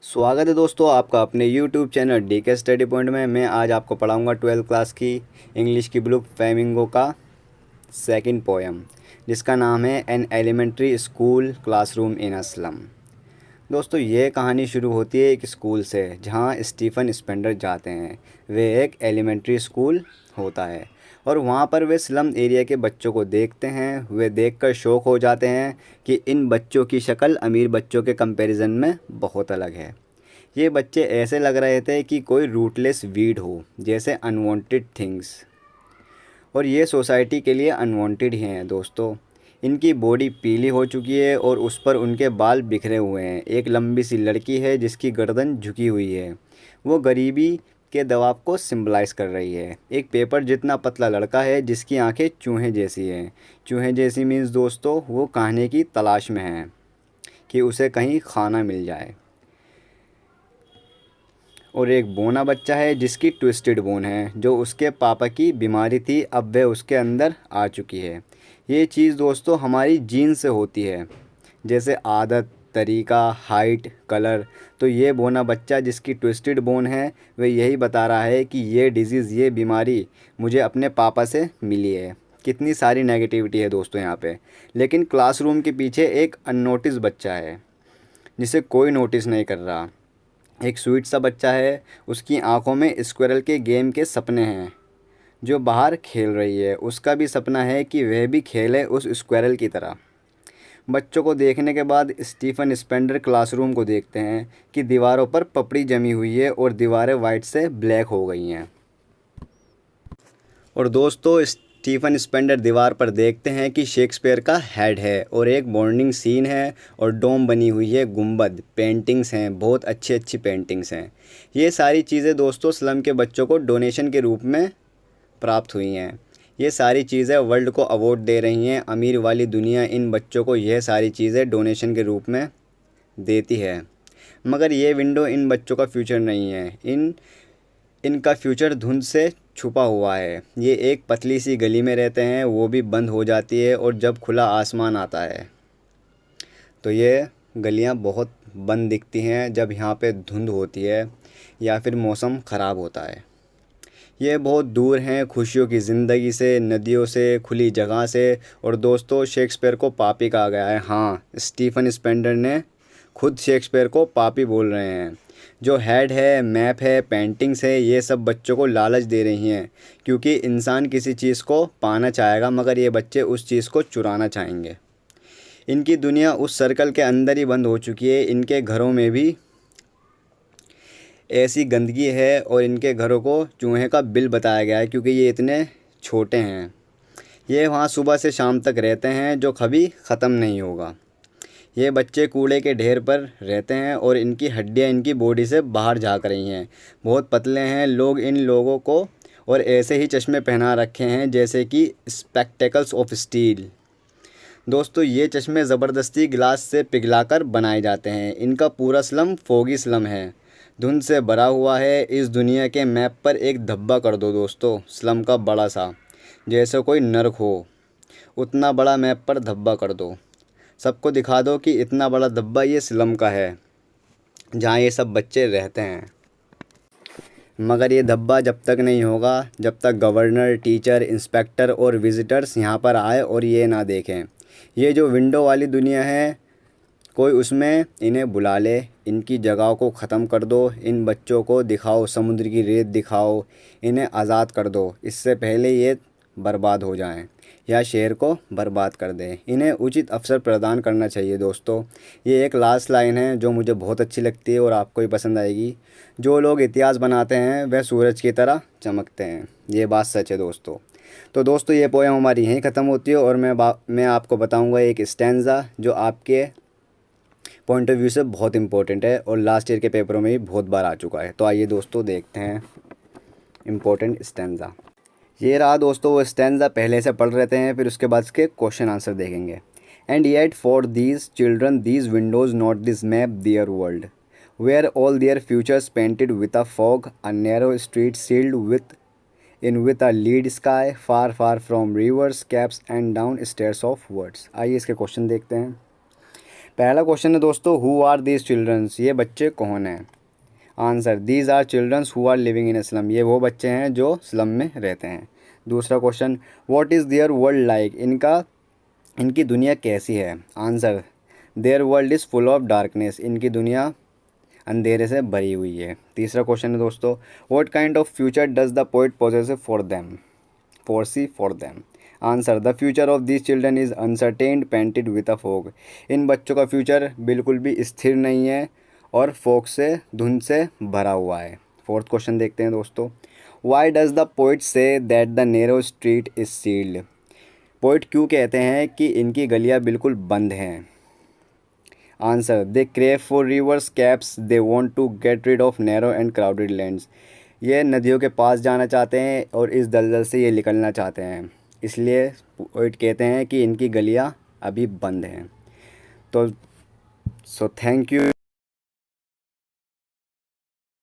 स्वागत है दोस्तों आपका अपने YouTube channel DK study point में। मैं आज आपको पढ़ाऊंगा 12th क्लास की इंग्लिश की बुक फ्लेमिंगो का सेकंड पोएम, जिसका नाम है an elementary school classroom in a slum. दोस्तों ये कहानी शुरू होती है एक स्कूल से, जहाँ स्टीफन स्पेंडर जाते हैं। वे एक एलिमेंट्री स्कूल होता है और वहाँ पर वे स्लम एरिया के बच्चों को देखते हैं। वे देखकर शौक हो जाते हैं कि इन बच्चों की शक्ल अमीर बच्चों के कंपैरिजन में बहुत अलग है। ये बच्चे ऐसे लग रहे थे कि कोई रूटलेस वीड हो, जैसे अनवांटेड थिंग्स, और ये सोसाइटी के लिए अनवांटेड ही हैं दोस्तों। इनकी बॉडी पीली हो चुकी है और उस पर उनके बाल बिखरे हुए हैं। एक लंबी सी लड़की है जिसकी गर्दन झुकी हुई है, वो गरीबी के दबाव को सिंबलाइज कर रही है। एक पेपर जितना पतला लड़का है जिसकी आंखें चूहे जैसी हैं। चूहे जैसी मीन्स दोस्तों वो खाने की तलाश में है कि उसे कहीं खाना मिल जाए। और एक बोना बच्चा है जिसकी ट्विस्टेड बोन है, जो उसके पापा की बीमारी थी, अब वह उसके अंदर आ चुकी है। ये चीज़ दोस्तों हमारी जीन से होती है, जैसे आदत, तरीका, हाइट, कलर। तो ये बोना बच्चा जिसकी ट्विस्टेड बोन है, वह यही बता रहा है कि ये डिज़ीज़, ये बीमारी मुझे अपने पापा से मिली है। कितनी सारी नेगेटिविटी है दोस्तों यहाँ पे। लेकिन क्लासरूम के पीछे एक अननोटिस बच्चा है जिसे कोई नोटिस नहीं कर रहा। एक स्वीट सा बच्चा है, उसकी आंखों में स्क्विरल के गेम के सपने हैं, जो बाहर खेल रही है। उसका भी सपना है कि वह भी खेले उस स्क्विरल की तरह। बच्चों को देखने के बाद स्टीफन स्पेंडर क्लासरूम को देखते हैं कि दीवारों पर पपड़ी जमी हुई है और दीवारें वाइट से ब्लैक हो गई हैं। और दोस्तों स्टीफन स्पेंडर दीवार पर देखते हैं कि शेक्सपियर का हेड है और एक मॉर्निंग सीन है और डोम बनी हुई है, गुंबद, पेंटिंग्स हैं, बहुत अच्छी अच्छी पेंटिंग्स हैं। ये सारी चीज़ें दोस्तों स्लम के बच्चों को डोनेशन के रूप में प्राप्त हुई हैं। ये सारी चीज़ें वर्ल्ड को अवार्ड दे रही हैं। अमीर वाली दुनिया इन बच्चों को यह सारी चीज़ें डोनेशन के रूप में देती है, मगर ये विंडो इन बच्चों का फ्यूचर नहीं है। इनका फ्यूचर धुंध से छुपा हुआ है। ये एक पतली सी गली में रहते हैं, वो भी बंद हो जाती है, और जब खुला आसमान आता है तो ये गलियां बहुत बंद दिखती हैं, जब यहाँ पे धुंध होती है या फिर मौसम ख़राब होता है। ये बहुत दूर हैं खुशियों की ज़िंदगी से, नदियों से, खुली जगह से। और दोस्तों शेक्सपियर को पापी कहा गया है। हाँ, स्टीफन स्पेंडर ने खुद शेक्सपियर को पापी बोल रहे हैं। जो हेड है, मैप है, पेंटिंग्स है, ये सब बच्चों को लालच दे रही हैं, क्योंकि इंसान किसी चीज़ को पाना चाहेगा, मगर ये बच्चे उस चीज़ को चुराना चाहेंगे। इनकी दुनिया उस सर्कल के अंदर ही बंद हो चुकी है। इनके घरों में भी ऐसी गंदगी है और इनके घरों को चूहे का बिल बताया गया है, क्योंकि ये इतने छोटे हैं। ये वहाँ सुबह से शाम तक रहते हैं, जो कभी ख़त्म नहीं होगा। ये बच्चे कूड़े के ढेर पर रहते हैं और इनकी हड्डियाँ इनकी बॉडी से बाहर झाँक रही हैं। बहुत पतले हैं लोग इन लोगों को, और ऐसे ही चश्मे पहना रखे हैं जैसे कि स्पेक्टेकल्स ऑफ स्टील। दोस्तों ये चश्मे ज़बरदस्ती ग्लास से पिघलाकर बनाए जाते हैं। इनका पूरा स्लम फोगी स्लम है, धुंध से भरा हुआ है। इस दुनिया के मैप पर एक धब्बा कर दो दोस्तों, स्लम का बड़ा सा, जैसे कोई नर्क हो, उतना बड़ा मैप पर धब्बा कर दो। सबको दिखा दो कि इतना बड़ा धब्बा ये स्लम का है, जहाँ ये सब बच्चे रहते हैं। मगर ये धब्बा जब तक नहीं होगा जब तक गवर्नर, टीचर, इंस्पेक्टर और विजिटर्स यहाँ पर आए और ये ना देखें। ये जो विंडो वाली दुनिया है, कोई उसमें इन्हें बुला ले, इनकी जगहों को ख़त्म कर दो। इन बच्चों को दिखाओ, समुद्र की रेत दिखाओ, इन्हें आज़ाद कर दो, इससे पहले ये बर्बाद हो जाएं या शहर को बर्बाद कर दें। इन्हें उचित अवसर प्रदान करना चाहिए दोस्तों। ये एक लास्ट लाइन है जो मुझे बहुत अच्छी लगती है और आपको भी पसंद आएगी। जो लोग इतिहास बनाते हैं वह सूरज की तरह चमकते हैं। ये बात सच है दोस्तों। तो दोस्तों ये पोएम हमारी यहीं ख़त्म होती है, और मैं आपको बताऊंगा एक स्टैंज़ा जो आपके पॉइंट ऑफ व्यू से बहुत इंपॉर्टेंट है और लास्ट ईयर के पेपरों में भी बहुत बार आ चुका है। तो आइए दोस्तों देखते हैं इम्पोर्टेंट स्टैंज़ा। ये रहा दोस्तों वो स्टैंज़ा, पहले से पढ़ लेते हैं, फिर उसके बाद इसके क्वेश्चन आंसर देखेंगे। And yet for these children these windows not this map their world, where all their futures painted with a fog, a narrow street sealed with a lead sky, far from rivers, caps and down stairs of words। आइए इसके question देखते हैं। पहला question है दोस्तों, who are these children's, ये बच्चे कौन हैं। Answer, these are childrens who are living in slum, ये वो बच्चे हैं जो स्लम में रहते हैं। दूसरा question, what is there world like, इनकी दुनिया कैसी है। Answer, there world is full of darkness, इनकी दुनिया अंधेरे से भरी हुई है। तीसरा क्वेश्चन है दोस्तों, what kind of future does the poet poses foresee for them. Answer, the future of this children is uncertain painted with a fog, इन बच्चों का फ्यूचर बिल्कुल भी स्थिर नहीं है और फॉग से, धुंध से भरा हुआ है। फोर्थ क्वेश्चन देखते हैं दोस्तों, why does the poet say that the narrow street is sealed, poet क्यों कहते हैं कि इनकी गलियां बिल्कुल बंद हैं। Answer, they crave for rivers caps, they want to get rid of narrow and crowded lands, ये नदियों के पास जाना चाहते हैं और इस दलदल से ये निकलना चाहते हैं, इसलिए पोइट कहते हैं कि इनकी गलियां अभी बंद हैं। तो थैंक यू।